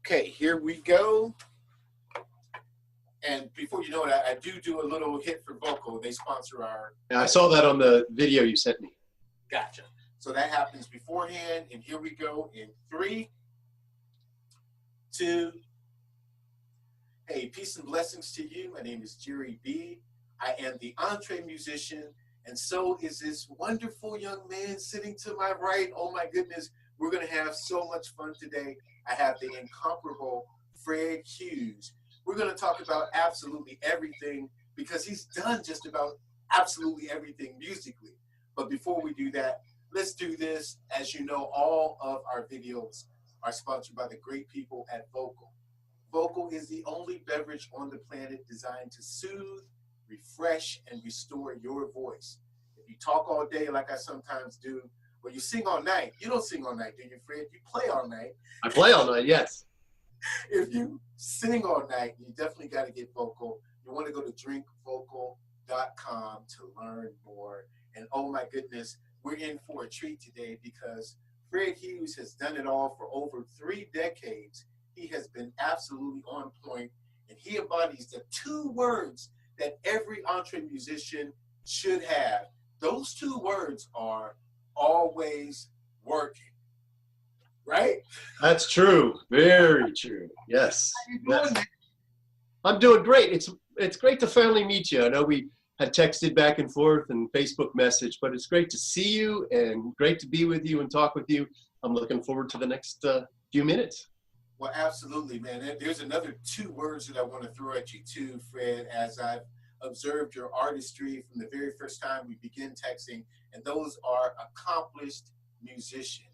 Okay, here we go. And before you know it, I do a little hit for vocal. They sponsor our. I saw that on the video you sent me. Gotcha. So that happens beforehand. And here we go in 3, 2. Hey, peace and blessings to you. My name is Jere B. I am the EntreMusician. And so is this wonderful young man sitting to my right. Oh my goodness, we're going to have so much fun today. I have the incomparable Fred Hughes. We're going to talk about absolutely everything because he's done just about absolutely everything musically. But before we do that, let's do this. As you know, all of our videos are sponsored by the great people at Vocal. Vocal is the only beverage on the planet designed to soothe, refresh, and restore your voice. If you talk all day like I sometimes do, or you sing all night, you don't sing all night, do you, Fred? You play all night. I play all night, yes. If you sing all night, you definitely got to get Vocal. You want to go to drinkvocal.com to learn more. And oh my goodness, we're in for a treat today because Fred Hughes has done it all for over 3 decades. He has been absolutely on point, and he embodies the 2 words that every EntreMusician should have. Those 2 words are always working. Right? That's true. Very true. Yes. How you doing, man? I'm doing great. It's great to finally meet you. I know we had texted back and forth and Facebook message, but it's great to see you and great to be with you and talk with you. I'm looking forward to the next few minutes. Well, absolutely, man. There's another 2 words that I want to throw at you too, Fred, as I've observed your artistry from the very first time we begin texting, and those are accomplished musician.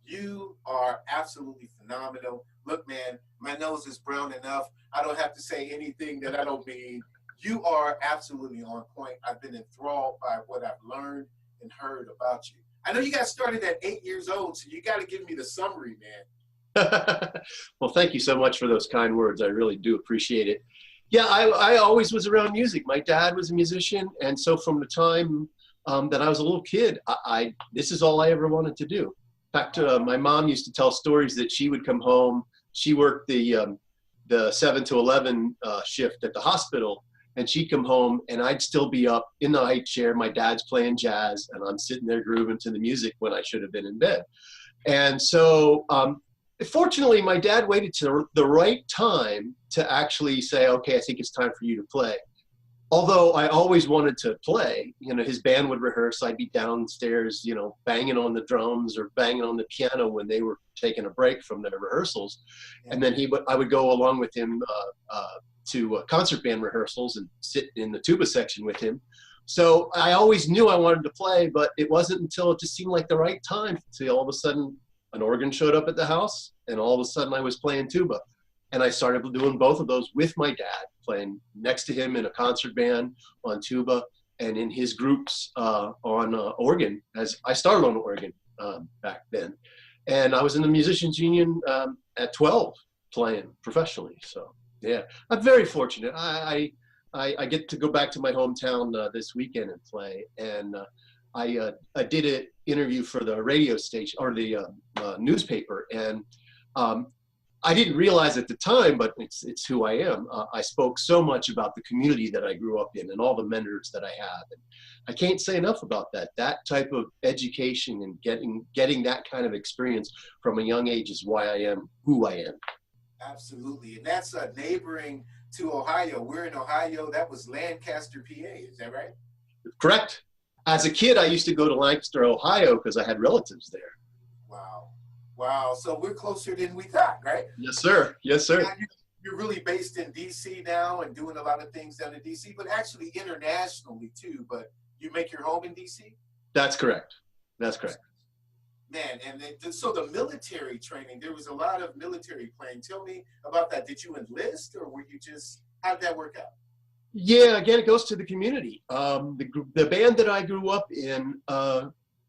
You are absolutely phenomenal. Look, man, my nose is brown enough. I don't have to say anything that I don't mean. You are absolutely on point. I've been enthralled by what I've learned and heard about you. I know you got started at 8 years old, so you got to give me the summary, man. Well, thank you so much for those kind words. I really do appreciate it. Yeah, I always was around music. My dad was a musician, and so from the time that I was a little kid, this is all I ever wanted to do. In fact, my mom used to tell stories that she would come home. She worked the 7 to 11 shift at the hospital, and she'd come home, and I'd still be up in the high chair. My dad's playing jazz, and I'm sitting there grooving to the music when I should have been in bed. And so, fortunately, my dad waited to the right time to actually say, okay, I think it's time for you to play. Although I always wanted to play, you know, his band would rehearse. I'd be downstairs, you know, banging on the drums or banging on the piano when they were taking a break from their rehearsals. And then I would go along with him to concert band rehearsals and sit in the tuba section with him. So I always knew I wanted to play, but it wasn't until it just seemed like the right time to all of a sudden an organ showed up at the house, and all of a sudden I was playing tuba. And I started doing both of those with my dad, playing next to him in a concert band on tuba and in his groups on organ, as I started on organ back then. And I was in the Musicians Union at 12 playing professionally. So yeah, I'm very fortunate. I get to go back to my hometown this weekend and play. And I did an interview for the radio station or the newspaper, and I didn't realize at the time, but it's who I am. I spoke so much about the community that I grew up in and all the mentors that I have. And I can't say enough about that. That type of education and getting that kind of experience from a young age is why I am who I am. Absolutely. And that's neighboring to Ohio. We're in Ohio. That was Lancaster, PA. Is that right? Correct. As a kid, I used to go to Lancaster, Ohio because I had relatives there. Wow. Wow. So we're closer than we thought, right? Yes, sir. Yes, sir. Now, you're really based in D.C. now and doing a lot of things down in D.C., but actually internationally too. But you make your home in D.C.? That's correct. That's correct. Man, and so the military training, there was a lot of military playing. Tell me about that. Did you enlist, or were you just, how did that work out? Yeah, again, it goes to the community. The band that I grew up in,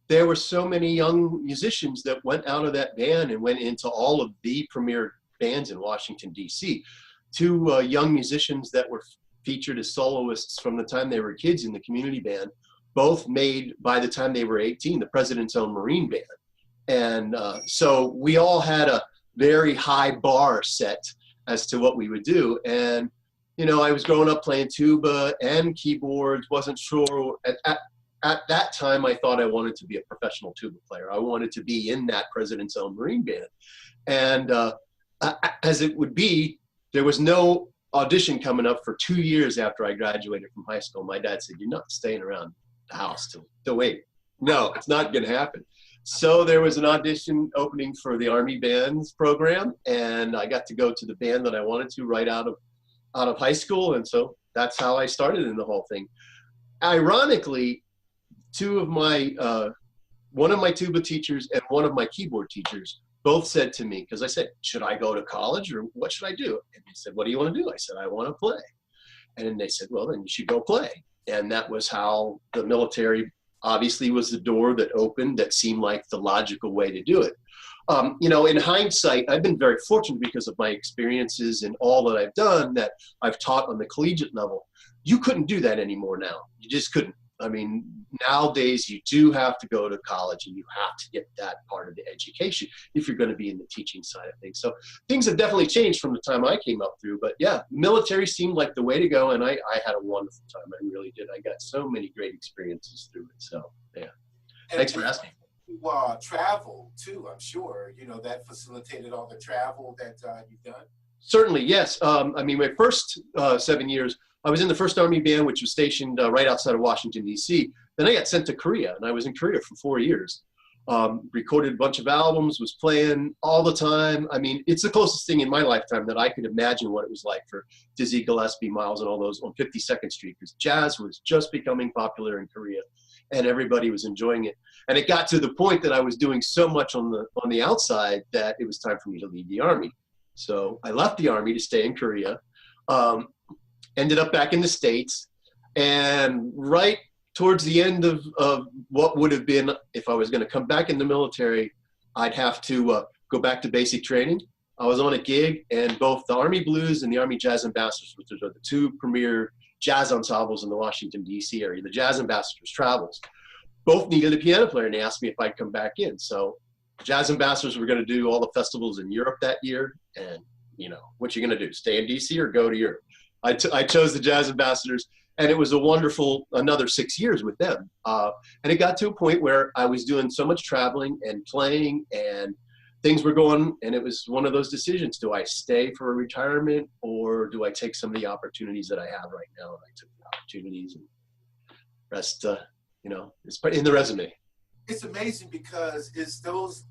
there were so many young musicians that went out of that band and went into all of the premier bands in Washington, D.C. 2 young musicians that were featured as soloists from the time they were kids in the community band, both made, by the time they were 18, the President's Own Marine Band. And so we all had a very high bar set as to what we would do. And, you know, I was growing up playing tuba and keyboards, wasn't sure. At that time, I thought I wanted to be a professional tuba player. I wanted to be in that President's Own Marine Band. And as it would be, there was no audition coming up for 2 years after I graduated from high school. My dad said, "You're not staying around the house to wait. No, it's not going to happen." So there was an audition opening for the Army Bands program, and I got to go to the band that I wanted to right out of high school. And so that's how I started in the whole thing. Ironically, one of my tuba teachers and one of my keyboard teachers both said to me, because I said, "Should I go to college or what should I do?" And they said, "What do you want to do?" I said, "I want to play." And then they said, "Well, then you should go play." And that was how the military obviously was the door that opened, that seemed like the logical way to do it. You know, in hindsight, I've been very fortunate because of my experiences and all that I've done, that I've taught on the collegiate level. You couldn't do that anymore now. You just couldn't. I mean, nowadays you do have to go to college and you have to get that part of the education if you're going to be in the teaching side of things. So things have definitely changed from the time I came up through. But yeah, military seemed like the way to go, and I had a wonderful time. I really did. I got so many great experiences through it. So yeah, thanks for asking. Travel too, I'm sure. You know, that facilitated all the travel that you've done. Certainly, yes. I mean, my first 7 years, I was in the 1st Army Band, which was stationed right outside of Washington, D.C. Then I got sent to Korea, and I was in Korea for 4 years. Recorded a bunch of albums, was playing all the time. I mean, it's the closest thing in my lifetime that I could imagine what it was like for Dizzy Gillespie, Miles, and all those on 52nd Street, because jazz was just becoming popular in Korea, and everybody was enjoying it. And it got to the point that I was doing so much on the outside that it was time for me to leave the Army. So I left the Army to stay in Korea. Ended up back in the States, and right towards the end of what would have been, if I was going to come back in the military, I'd have to go back to basic training. I was on a gig, and both the Army Blues and the Army Jazz Ambassadors, which are the two premier jazz ensembles in the Washington, D.C. area, the Jazz Ambassadors travels, both needed a piano player, and they asked me if I'd come back in. So Jazz Ambassadors were going to do all the festivals in Europe that year, and you know, what you going to do, stay in D.C. or go to Europe? I chose the Jazz Ambassadors, and it was a wonderful another 6 years with them. And it got to a point where I was doing so much traveling and playing, and things were going, and it was one of those decisions. Do I stay for a retirement, or do I take some of the opportunities that I have right now? And I took the opportunities, and rest, you know, it's in the resume. It's amazing because it's those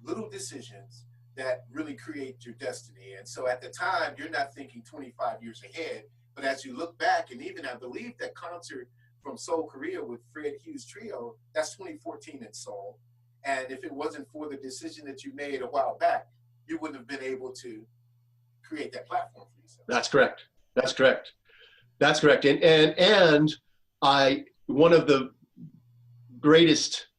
little decisions that really create your destiny. And so at the time, you're not thinking 25 years ahead, but as you look back, and even I believe that concert from Seoul, Korea with Fred Hughes Trio, that's 2014 in Seoul. And if it wasn't for the decision that you made a while back, you wouldn't have been able to create that platform for yourself. That's correct. That's correct. That's correct. And one of the greatest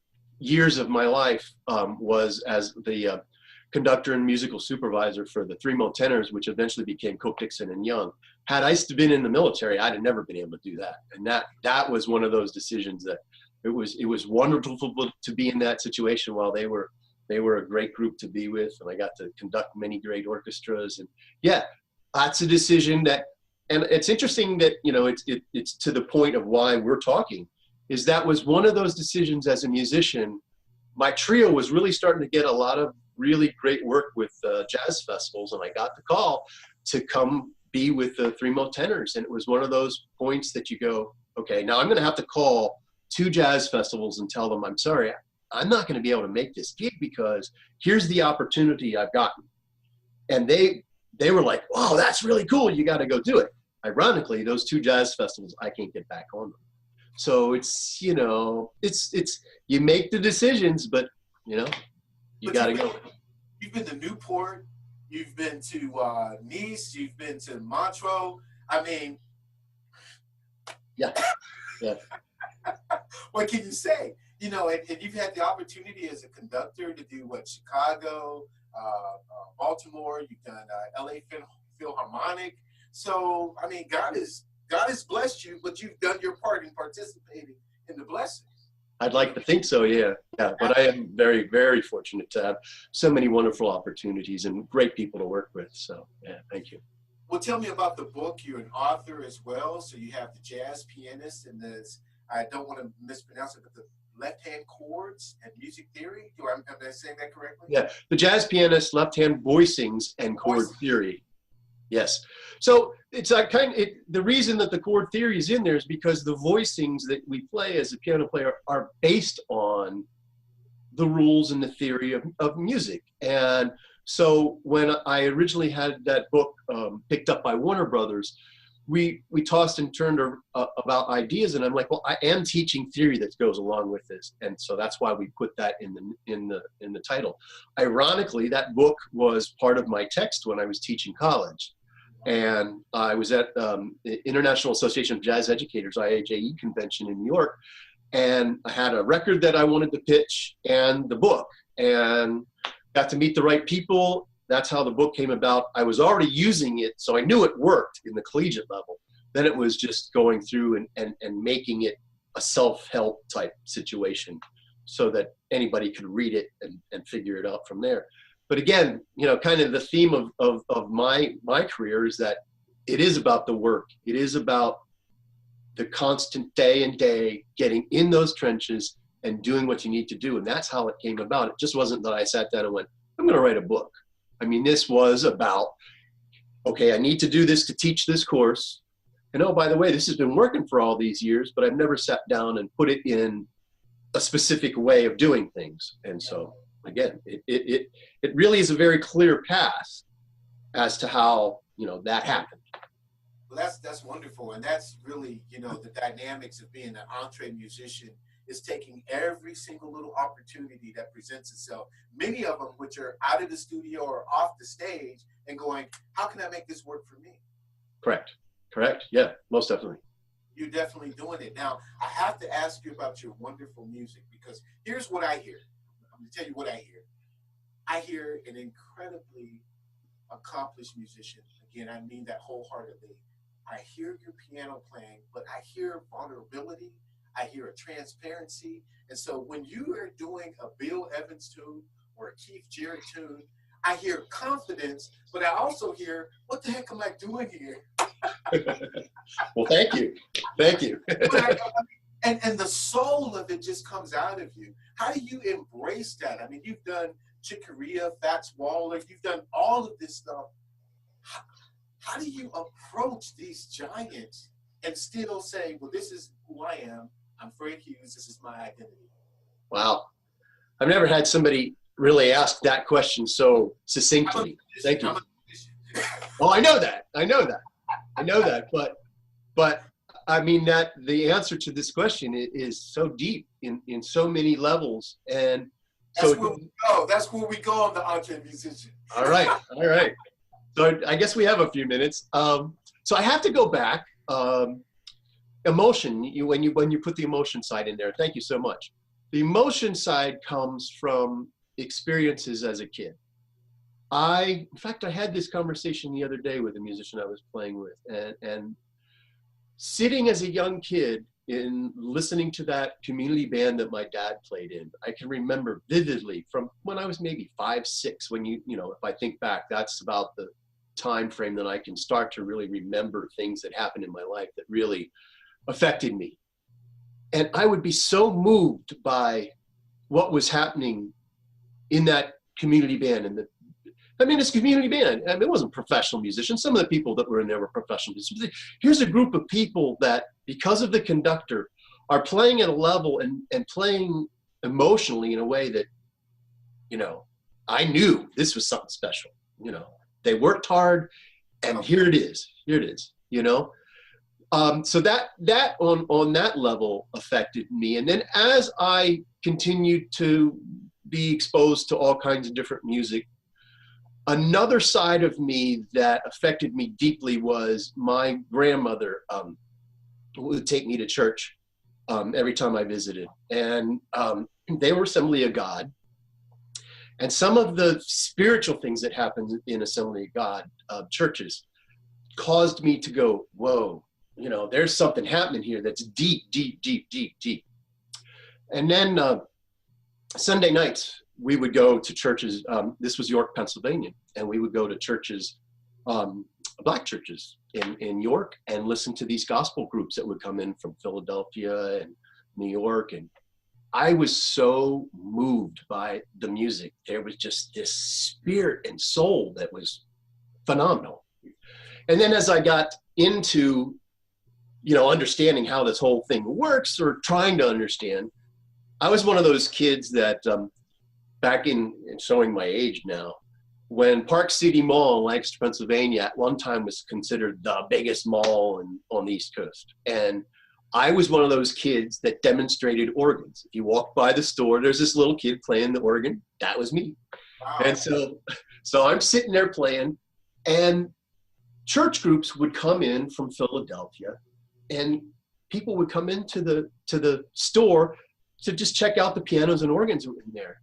years of my life was as the conductor and musical supervisor for the Three Mo Tenors, which eventually became Coke, Dixon and Young. Had I been in the military, I'd have never been able to do that. And that was one of those decisions that it was wonderful to be in that situation while they were a great group to be with, and I got to conduct many great orchestras. And yeah, that's a decision that, and it's interesting that, you know, it's to the point of why we're talking, is that was one of those decisions as a musician. My trio was really starting to get a lot of really great work with jazz festivals, and I got the call to come be with the Three Mo Tenors. And it was one of those points that you go, okay, now I'm going to have to call 2 jazz festivals and tell them, I'm sorry, I'm not going to be able to make this gig because here's the opportunity I've gotten. And they were like, wow, that's really cool. You got to go do it. Ironically, those 2 jazz festivals, I can't get back on them. So it's, you know, it's you make the decisions, but, you know, you got to go. You've been to Newport. You've been to Nice. You've been to Montreux. I mean. Yeah. Yeah. What can you say? You know, and you've had the opportunity as a conductor to do Chicago, Baltimore. You've done L.A. Philharmonic. So, I mean, God has blessed you, but you've done your part in participating in the blessing. I'd like to think so, yeah. Yeah, but I am very, very fortunate to have so many wonderful opportunities and great people to work with. So, yeah, thank you. Well, tell me about the book. You're an author as well. So you have the jazz pianist and this, I don't want to mispronounce it, but the left-hand chords and music theory. Am I saying that correctly? Yeah, the jazz pianist, left-hand voicings and chord theory. Yes. So it's like the reason that the chord theory is in there is because the voicings that we play as a piano player are based on the rules and the theory of music. And so when I originally had that book picked up by Warner Brothers, we tossed and turned about ideas, and I'm like, well, I am teaching theory that goes along with this, and so that's why we put that in the title. Ironically, that book was part of my text when I was teaching college. And I was at the International Association of Jazz Educators, IAJE convention in New York, and I had a record that I wanted to pitch and the book, and got to meet the right people. That's how the book came about. I was already using it, so I knew it worked in the collegiate level. Then it was just going through and making it a self-help type situation so that anybody could read it and figure it out from there. But again, you know, kind of the theme of my career is that it is about the work. It is about the constant day and day getting in those trenches and doing what you need to do. And that's how it came about. It just wasn't that I sat down and went, I'm going to write a book. I mean, this was about, okay, I need to do this to teach this course. And oh, by the way, this has been working for all these years, but I've never sat down and put it in a specific way of doing things. And so again, it really is a very clear path as to how, you know, that happened. Well, that's wonderful, and that's really, you know, the dynamics of being an entre musician is taking every single little opportunity that presents itself, many of them which are out of the studio or off the stage, and going, how can I make this work for me? Correct. Yeah, most definitely. You're definitely doing it. Now, I have to ask you about your wonderful music, because here's what I hear. I'm going to tell you what I hear. I hear an incredibly accomplished musician. Again, I mean that wholeheartedly. I hear your piano playing, but I hear vulnerability. I hear a transparency. And so when you are doing a Bill Evans tune or a Keith Jere tune, I hear confidence, but I also hear, what the heck am I doing here? Well, thank you. Thank you. And the soul of it just comes out of you. How do you embrace that? I mean, you've done Chick Corea, Fats Waller, you've done all of this stuff. How do you approach these giants and still say, well, this is who I am. I'm Fred Hughes. This is my identity. Wow. I've never had somebody really ask that question so succinctly. Thank you. Oh, I know that. But I mean that the answer to this question is so deep in so many levels. And that's where we go. That's where we go on the EntreMusician. All right. So I guess we have a few minutes. So I have to go back. Emotion, when you put the emotion side in there, thank you so much. The emotion side comes from experiences as a kid. In fact, I had this conversation the other day with a musician I was playing with, and sitting as a young kid in listening to that community band that my dad played in, I can remember vividly from when I was maybe 5, 6, when you know, if I think back, that's about the time frame that I can start to really remember things that happened in my life that really affected me. And I would be so moved by what was happening in that community band. And it's a community band. I mean, it wasn't professional musicians. Some of the people that were in there were professional musicians. Here's a group of people that, because of the conductor, are playing at a level and playing emotionally in a way that, you know, I knew this was something special. You know, they worked hard, and here it is, you know. So that on that level affected me. And then as I continued to be exposed to all kinds of different music, another side of me that affected me deeply was my grandmother would take me to church every time I visited. And they were Assembly of God. And some of the spiritual things that happened in Assembly of God churches caused me to go, whoa, you know, there's something happening here that's deep, deep, deep, deep, deep. And then Sunday nights, we would go to churches. This was York, Pennsylvania, and we would go to churches, black churches in York, and listen to these gospel groups that would come in from Philadelphia and New York. And I was so moved by the music. There was just this spirit and soul that was phenomenal. And then as I got into, understanding how this whole thing works, or trying to understand, I was one of those kids that back in showing my age now, when Park City Mall in Lancaster, Pennsylvania at one time was considered the biggest mall on the East Coast. And I was one of those kids that demonstrated organs. If you walk by the store, there's this little kid playing the organ. That was me. Wow. And so I'm sitting there playing, and church groups would come in from Philadelphia, and people would come into the store to just check out the pianos and organs that were in there.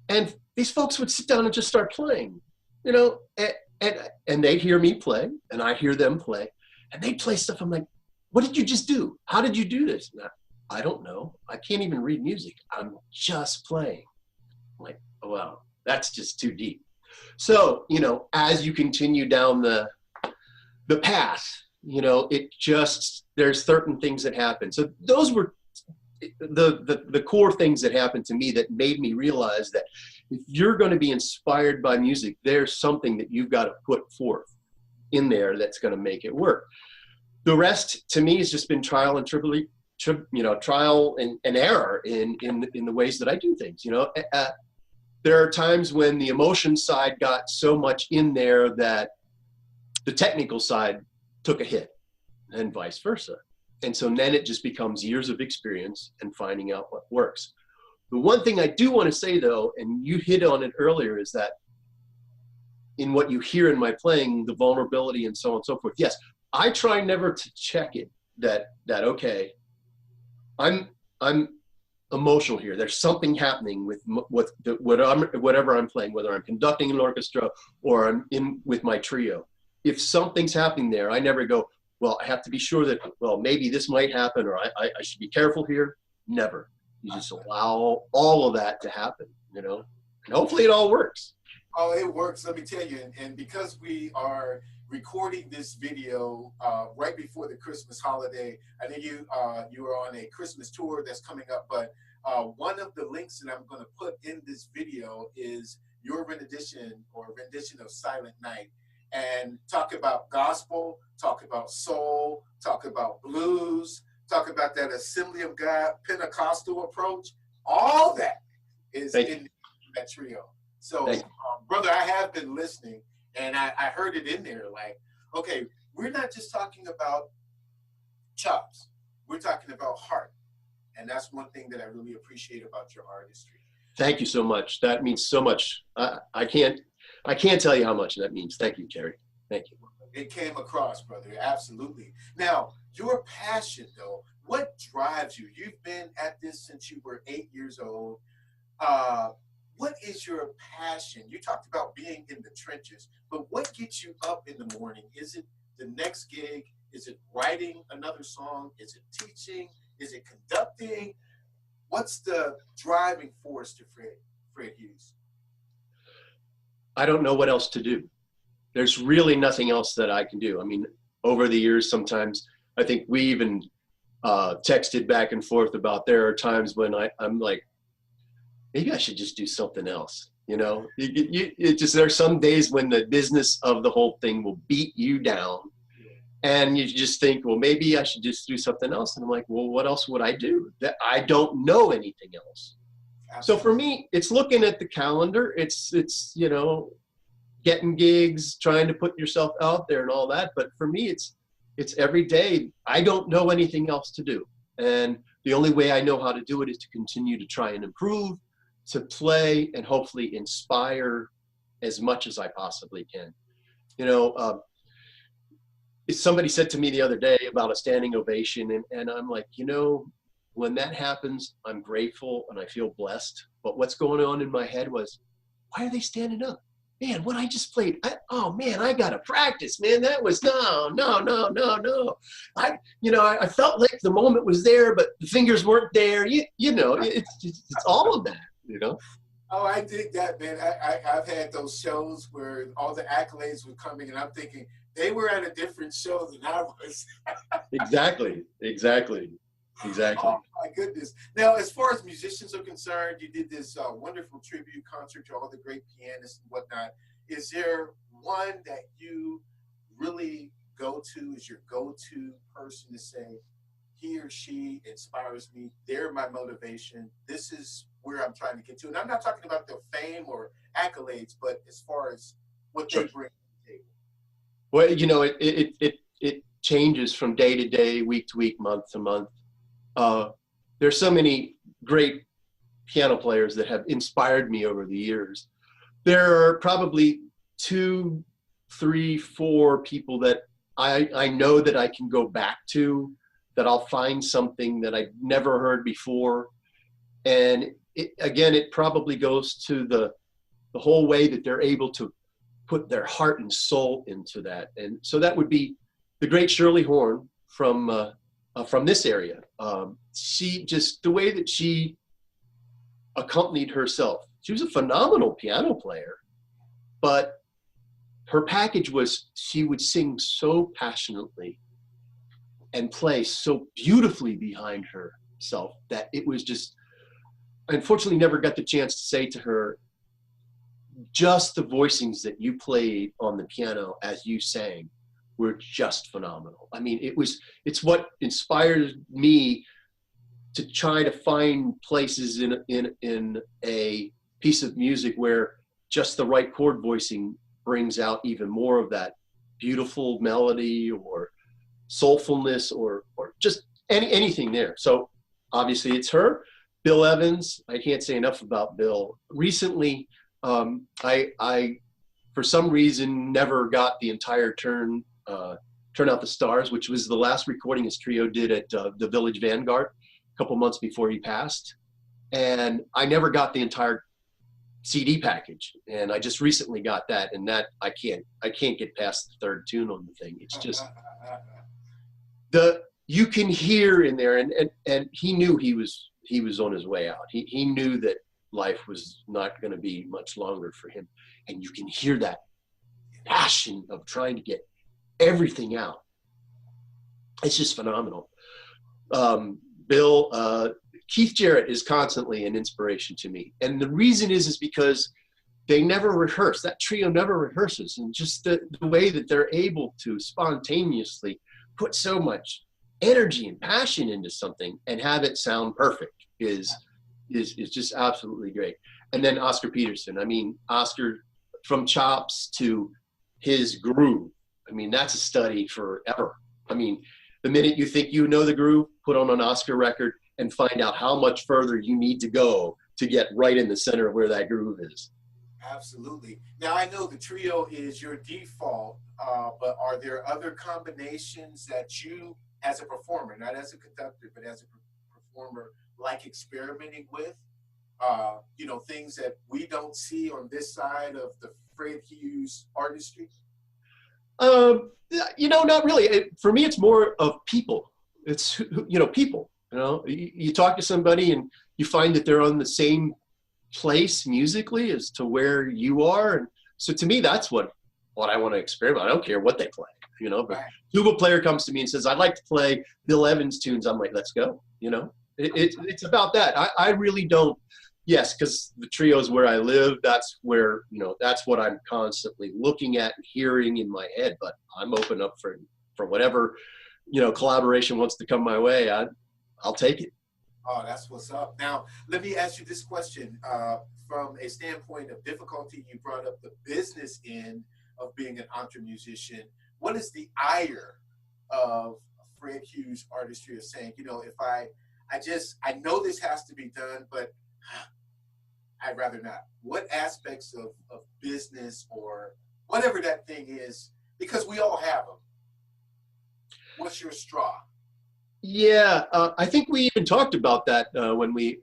And these folks would sit down and just start playing, and they'd hear me play, and I hear them play, and they'd play stuff. I'm like, what did you just do? How did you do this? And I don't know. I can't even read music. I'm just playing. I'm like, oh, wow, that's just too deep. So, as you continue down the path, there's certain things that happen. So those were the core things that happened to me that made me realize that if you're going to be inspired by music, there's something that you've got to put forth in there that's going to make it work. The rest to me has just been trial and trial and error in the ways that I do things. There are times when the emotion side got so much in there that the technical side took a hit, and vice versa. And so then it just becomes years of experience and finding out what works. The one thing I do want to say though, and you hit on it earlier, is that in what you hear in my playing, the vulnerability and so on and so forth. Yes, I try never to check it that okay, I'm emotional here. There's something happening with whatever I'm playing, whether I'm conducting an orchestra or I'm in with my trio. If something's happening there, I never go, well, I have to be sure that, well, maybe this might happen, or I should be careful here. Never. You just allow all of that to happen, and hopefully it all works. Oh, it works. Let me tell you. And because we are recording this video right before the Christmas holiday, I know you are on a Christmas tour that's coming up, but one of the links that I'm going to put in this video is your rendition of Silent Night. And talk about gospel, talk about soul, talk about blues, talk about that Assembly of God Pentecostal approach. All that is in that trio. So, brother, I have been listening, and I heard it in there. Like, okay, we're not just talking about chops. We're talking about heart. And that's one thing that I really appreciate about your artistry. Thank you so much. That means so much. I can't tell you how much that means. Thank you, Jere. Thank you. It came across, brother. Absolutely. Now, your passion, though, what drives you? You've been at this since you were 8 years old. What is your passion? You talked about being in the trenches, but what gets you up in the morning? Is it the next gig? Is it writing another song? Is it teaching? Is it conducting? What's the driving force to Fred Hughes? I don't know what else to do. There's really nothing else that I can do. I mean, over the years, sometimes I think we even texted back and forth about there are times when I'm like, maybe I should just do something else. It just, there's some days when the business of the whole thing will beat you down, and you just think, well, maybe I should just do something else. And I'm like, well, what else would I do? That I don't know anything else. So for me, it's looking at the calendar. It's getting gigs, trying to put yourself out there and all that. But for me, it's every day. I don't know anything else to do. And the only way I know how to do it is to continue to try and improve, to play, and hopefully inspire as much as I possibly can. Somebody said to me the other day about a standing ovation, and I'm like, when that happens, I'm grateful and I feel blessed. But what's going on in my head was, why are they standing up? man, what I just played, oh man, I gotta practice, man. That was no. I felt like the moment was there, but the fingers weren't there. It's all of that, you know. Oh, I dig that, man. I've had those shows where all the accolades were coming, and I'm thinking they were at a different show than I was. Exactly. Oh my goodness! Now, as far as musicians are concerned, you did this wonderful tribute concert to all the great pianists and whatnot. Is there one that you really go to? Is your go-to person to say, he or she inspires me? They're my motivation. This is where I'm trying to get to. And I'm not talking about their fame or accolades, but as far as what they bring to the table. Well, it changes from day to day, week to week, month to month. There's so many great piano players that have inspired me over the years. There are probably 2, 3, 4 people that I know that I can go back to, that I'll find something that I've never heard before. And it probably goes to the whole way that they're able to put their heart and soul into that. And so that would be the great Shirley Horn from this area. She just, the way that she accompanied herself, she was a phenomenal piano player, but her package was she would sing so passionately and play so beautifully behind herself that it was just, I unfortunately never got the chance to say to her, just the voicings that you played on the piano as you sang were just phenomenal. I mean, it's what inspired me to try to find places in a piece of music where just the right chord voicing brings out even more of that beautiful melody or soulfulness or just anything there. So obviously it's her. Bill Evans, I can't say enough about Bill. Recently, I for some reason never got the entire Turn Out the Stars, which was the last recording his trio did at the Village Vanguard a couple months before he passed. And I never got the entire CD package, and I just recently got that, and that I can't get past the third tune on the thing. It's just you can hear in there, and he knew he was on his way out. He knew that life was not going to be much longer for him, and you can hear that passion of trying to get everything out. It's just phenomenal. Bill, Keith Jarrett is constantly an inspiration to me. And the reason is because they never rehearse. That trio never rehearses. And just the way that they're able to spontaneously put so much energy and passion into something and have it sound perfect is just absolutely great. And then Oscar Peterson. I mean, Oscar, from chops to his groove, I mean, that's a study forever. I mean, the minute you think you know the groove, put on an Oscar record and find out how much further you need to go to get right in the center of where that groove is. Absolutely. Now, I know the trio is your default, but are there other combinations that you, as a performer, not as a conductor, but as a performer, like experimenting with? Things that we don't see on this side of the Fred Hughes artistry? Not really. For me, it's more of people. It's, people. You talk to somebody and you find that they're on the same place musically as to where you are. And so to me, that's what I want to experiment. I don't care what they play, but right. Tuba player comes to me and says, I'd like to play Bill Evans tunes. I'm like, let's go. It's about that. I really don't. Yes, because the trio is where I live. That's where, that's what I'm constantly looking at and hearing in my head. But I'm open up for whatever, collaboration wants to come my way. I'll take it. Oh, that's what's up. Now, let me ask you this question. From a standpoint of difficulty, you brought up the business end of being an EntreMusician. What is the ire of Fred Hughes artistry of saying, if I know this has to be done, but I'd rather not? What aspects of business or whatever that thing is, because we all have them, what's your straw? Yeah, I think we even talked about that when we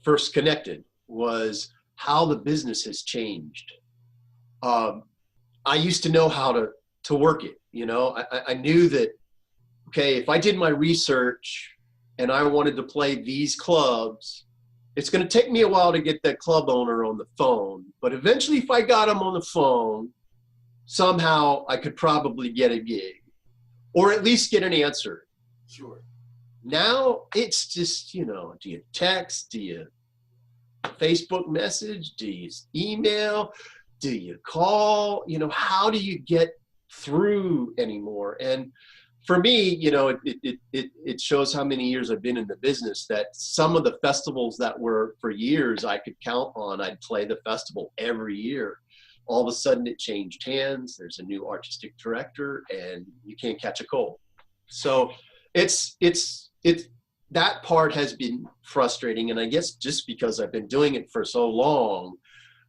first connected, was how the business has changed. I used to know how to work it. You know, I knew that, okay, if I did my research and I wanted to play these clubs, it's going to take me a while to get that club owner on the phone. But eventually, if I got him on the phone, somehow I could probably get a gig or at least get an answer. Sure. Now it's just, you know, do you text? Do you Facebook message? Do you email? Do you call? You know, how do you get through anymore? And for me, you know, it shows how many years I've been in the business that some of the festivals that were for years I could count on, I'd play the festival every year. All of a sudden it changed hands. There's a new artistic director and you can't catch a cold. So it's that part has been frustrating. And I guess just because I've been doing it for so long,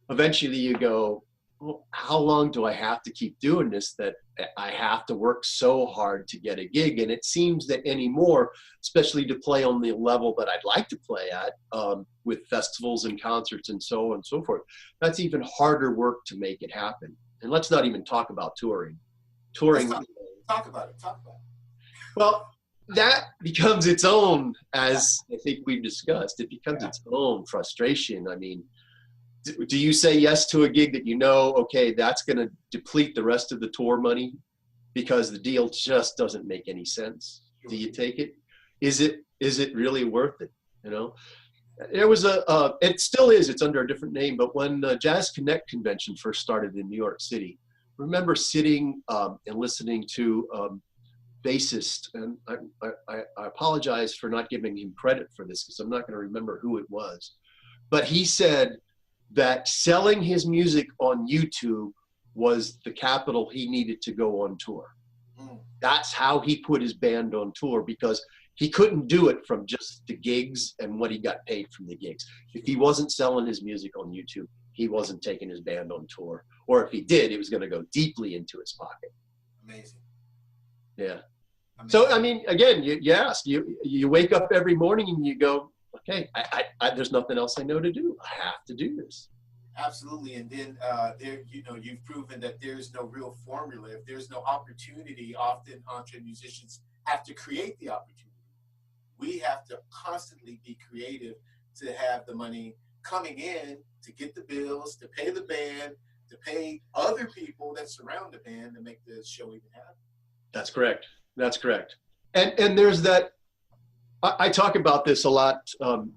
eventually you go, well, how long do I have to keep doing this that I have to work so hard to get a gig? And it seems that anymore, especially to play on the level that I'd like to play at, with festivals and concerts and so on and so forth, that's even harder work to make it happen. And let's not even talk about touring. Touring. Talk about it. Well, that becomes its own, as I think we've discussed, it becomes its own frustration. I mean, do you say yes to a gig that you know, okay, that's going to deplete the rest of the tour money because the deal just doesn't make any sense? Do you take it? Is it really worth it? You know, there was it still is, it's under a different name, but when the Jazz Connect convention first started in New York City, I remember sitting and listening to bassist, and I apologize for not giving him credit for this because I'm not going to remember who it was, but he said that selling his music on YouTube was the capital he needed to go on tour. That's how he put his band on tour, because he couldn't do it from just the gigs and what he got paid from the gigs. If he wasn't selling his music on YouTube, he wasn't taking his band on tour. Or if he did, it was going to go deeply into his pocket. Amazing. Yeah. Amazing. So, I mean, again, you wake up every morning and you go, okay, there's nothing else I know to do. I have to do this. Absolutely. And then you've proven that there's no real formula. If there's no opportunity, often EntreMusicians have to create the opportunity. We have to constantly be creative to have the money coming in to get the bills, to pay the band, to pay other people that surround the band to make the show even happen. That's correct. That's correct. And there's that. I talk about this a lot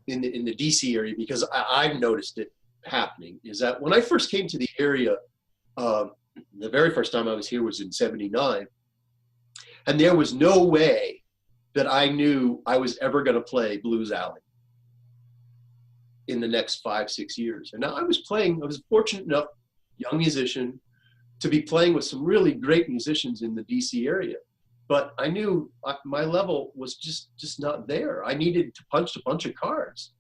in the DC area because I've noticed it happening, is that when I first came to the area, the very first time I was here was in '79, and there was no way that I knew I was ever going to play Blues Alley in the next 5-6 years. And now I was fortunate enough, young musician, to be playing with some really great musicians in the DC area. But I knew my level was just not there. I needed to punch a bunch of cards.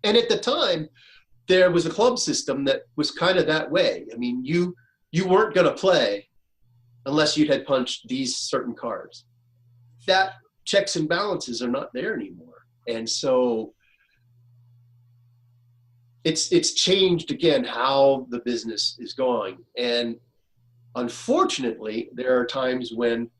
And at the time, there was a club system that was kind of that way. I mean, you weren't going to play unless you had punched these certain cards. That checks and balances are not there anymore. And so it's changed again how the business is going. And unfortunately, there are times when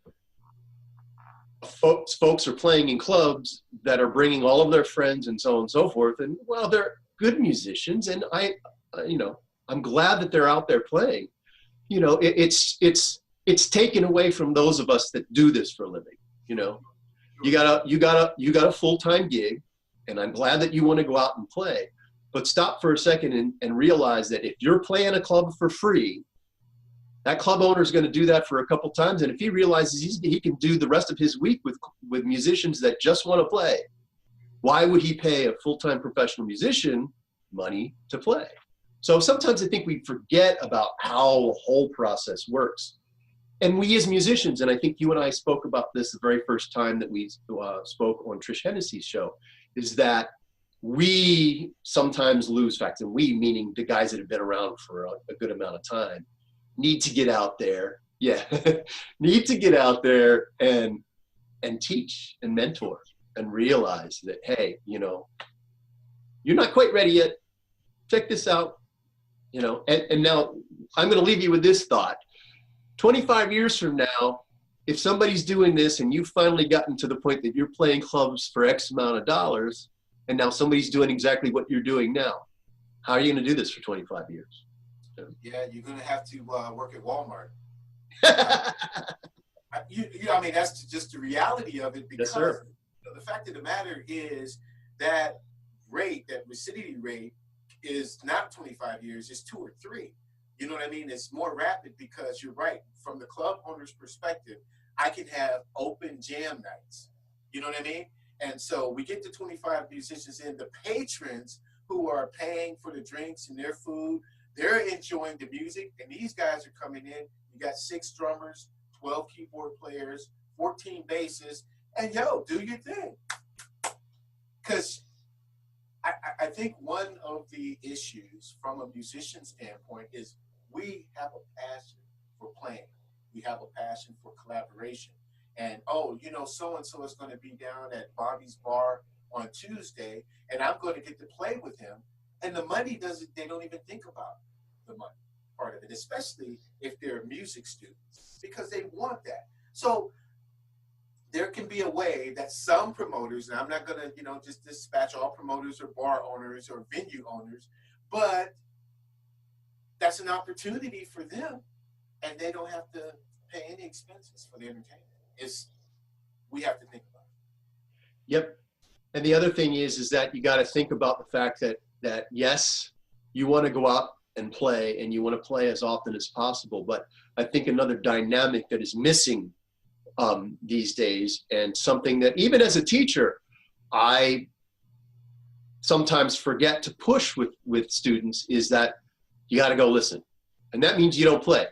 folks are playing in clubs that are bringing all of their friends and so on and so forth. And well, they're good musicians, and I'm glad that they're out there playing. You know, it's taken away from those of us that do this for a living. You know, you got a full-time gig, and I'm glad that you want to go out and play. But stop for a second and realize that if you're playing a club for free, that club owner is going to do that for a couple times. And if he realizes he can do the rest of his week with musicians that just want to play, why would he pay a full-time professional musician money to play? So sometimes I think we forget about how the whole process works. And we as musicians, and I think you and I spoke about this the very first time that we spoke on Trish Hennessy's show, is that we sometimes lose facts, and we meaning the guys that have been around for a good amount of time, need to get out there, need to get out there and teach and mentor and realize that, hey, you know, you're not quite ready yet. Check this out. You know, and now I'm going to leave you with this thought. 25 years from now, if somebody's doing this and you've finally gotten to the point that you're playing clubs for X amount of dollars, and now somebody's doing exactly what you're doing now, how are you going to do this for 25 years? Yeah, you're going to have to work at Walmart. I mean, that's just the reality of it, because yes, sir. The fact of the matter is that rate, that recidivity rate, is not 25 years, it's 2 or 3. You know what I mean? It's more rapid, because you're right. From the club owner's perspective, I can have open jam nights. You know what I mean? And so we get the 25 musicians in. The patrons who are paying for the drinks and their food, they're enjoying the music. And these guys are coming in. You got 6 drummers, 12 keyboard players, 14 basses, and yo, do your thing. Because I think one of the issues from a musician standpoint is we have a passion for playing. We have a passion for collaboration. And, oh, you know, so-and-so is going to be down at Bobby's Bar on Tuesday, and I'm going to get to play with him. And the money they don't even think about the money part of it, especially if they're music students, because they want that. So there can be a way that some promoters, and I'm not going to, you know, just dispatch all promoters or bar owners or venue owners, but that's an opportunity for them, and they don't have to pay any expenses for the entertainment. We have to think about it. Yep. And the other thing is that you got to think about the fact that yes, you want to go out and play, and you want to play as often as possible. But I think another dynamic that is missing these days, and something that even as a teacher, I sometimes forget to push with students, is that you got to go listen. And that means you don't play.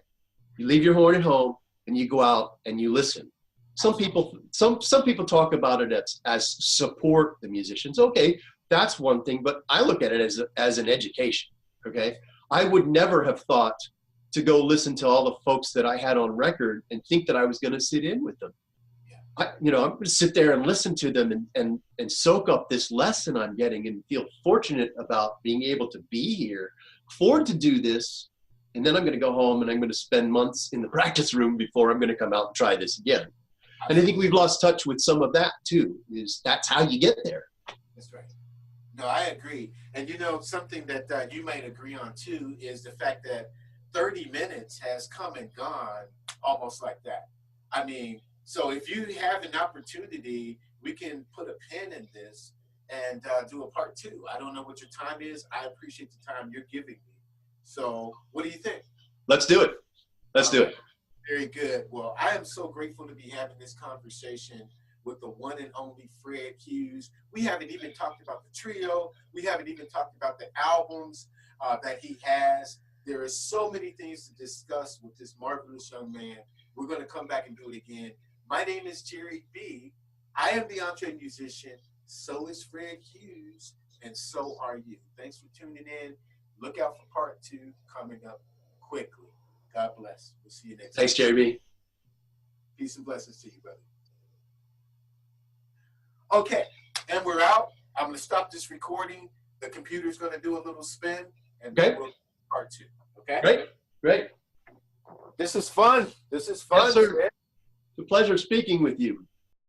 You leave your horn at home and you go out and you listen. Some people talk about it as support the musicians. Okay, that's one thing, but I look at it as an education. Okay, I would never have thought to go listen to all the folks that I had on record and think that I was going to sit in with them. I'm going to sit there and listen to them and soak up this lesson I'm getting, and feel fortunate about being able to be here, afford to do this, and then I'm going to go home and I'm going to spend months in the practice room before I'm going to come out and try this again. And I think we've lost touch with some of that too, is that's how you get there. That's right. No, I agree. And you know, something that you might agree on too is the fact that 30 minutes has come and gone almost like that. I mean, so if you have an opportunity, we can put a pin in this and do a part 2. I don't know what your time is. I appreciate the time you're giving me. So what do you think? Let's do it. Let's do it. Very good. Well, I am so grateful to be having this conversation with the one and only Fred Hughes. We haven't even talked about the trio. We haven't even talked about the albums that he has. There are so many things to discuss with this marvelous young man. We're going to come back and do it again. My name is Jere B. I am the EntreMusician. So is Fred Hughes, and so are you. Thanks for tuning in. Look out for part 2 coming up quickly. God bless. We'll see you next time. Thanks, Jere B. Peace and blessings to you, brother. Okay, and we're out. I'm going to stop this recording. The computer's going to do a little spin, and then we'll part 2. Okay? Great. This is fun. This is fun. Yes, sir. It's a pleasure speaking with you.